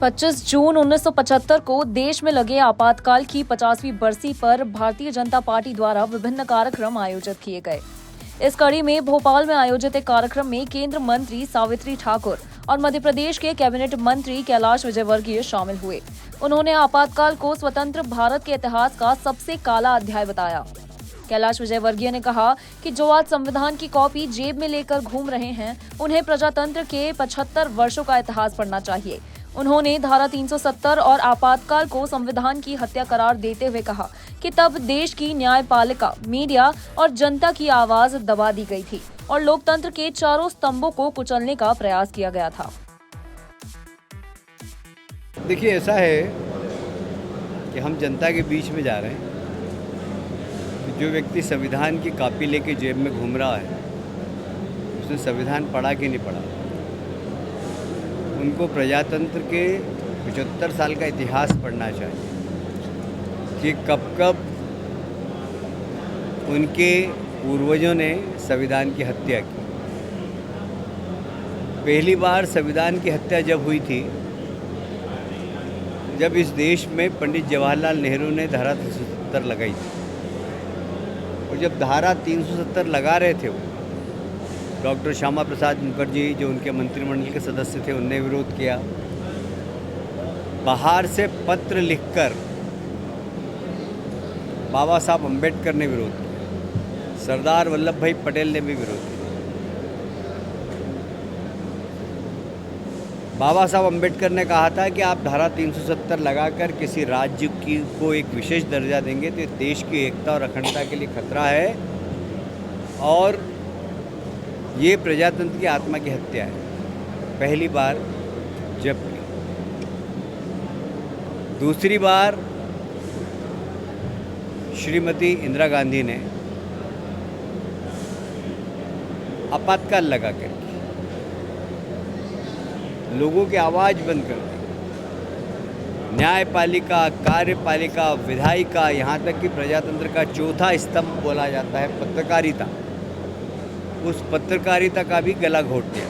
25 जून 1975 को देश में लगे आपातकाल की 50वीं बरसी पर भारतीय जनता पार्टी द्वारा विभिन्न कार्यक्रम आयोजित किए गए। इस कड़ी में भोपाल में आयोजित एक कार्यक्रम में केंद्र मंत्री सावित्री ठाकुर और मध्य प्रदेश के कैबिनेट मंत्री कैलाश विजयवर्गीय शामिल हुए। उन्होंने आपातकाल को स्वतंत्र भारत के इतिहास का सबसे काला अध्याय बताया। कैलाश विजयवर्गीय ने कहा कि जो आज संविधान की कॉपी जेब में लेकर घूम रहे हैं, उन्हें प्रजातंत्र के 75 वर्षों का इतिहास पढ़ना चाहिए। उन्होंने धारा 370 और आपातकाल को संविधान की हत्या करार देते हुए कहा कि तब देश की न्यायपालिका, मीडिया और जनता की आवाज दबा दी गई थी और लोकतंत्र के चारों स्तंभों को कुचलने का प्रयास किया गया था। देखिए, ऐसा है कि हम जनता के बीच में जा रहे हैं। जो व्यक्ति संविधान की कॉपी लेके जेब में घूम रहा है, उसने संविधान पढ़ा कि नहीं पढ़ा। उनको प्रजातंत्र के 75 साल का इतिहास पढ़ना चाहिए कि कब कब उनके पूर्वजों ने संविधान की हत्या की। पहली बार संविधान की हत्या जब हुई थी, जब इस देश में पंडित जवाहरलाल नेहरू ने धारा 370 लगाई थी। और जब धारा 370 लगा रहे थे, वो डॉक्टर श्यामा प्रसाद मुखर्जी जो उनके मंत्रिमंडल के सदस्य थे, उनने विरोध किया। बाहर से पत्र लिखकर बाबा साहब अम्बेडकर ने विरोध किया। सरदार वल्लभ भाई पटेल ने भी विरोध किया। बाबा साहब अम्बेडकर ने कहा था कि आप धारा 370 लगाकर किसी राज्य को एक विशेष दर्जा देंगे तो देश की एकता और अखंडता के लिए खतरा है और ये प्रजातंत्र की आत्मा की हत्या है। पहली बार जब की। दूसरी बार श्रीमती इंदिरा गांधी ने आपातकाल लगा कर लोगों की आवाज़ बंद कर दी। न्यायपालिका, कार्यपालिका, विधायिका, यहाँ तक कि प्रजातंत्र का चौथा स्तंभ बोला जाता है पत्रकारिता, उस पत्रकारिता का भी गला घोट दिया।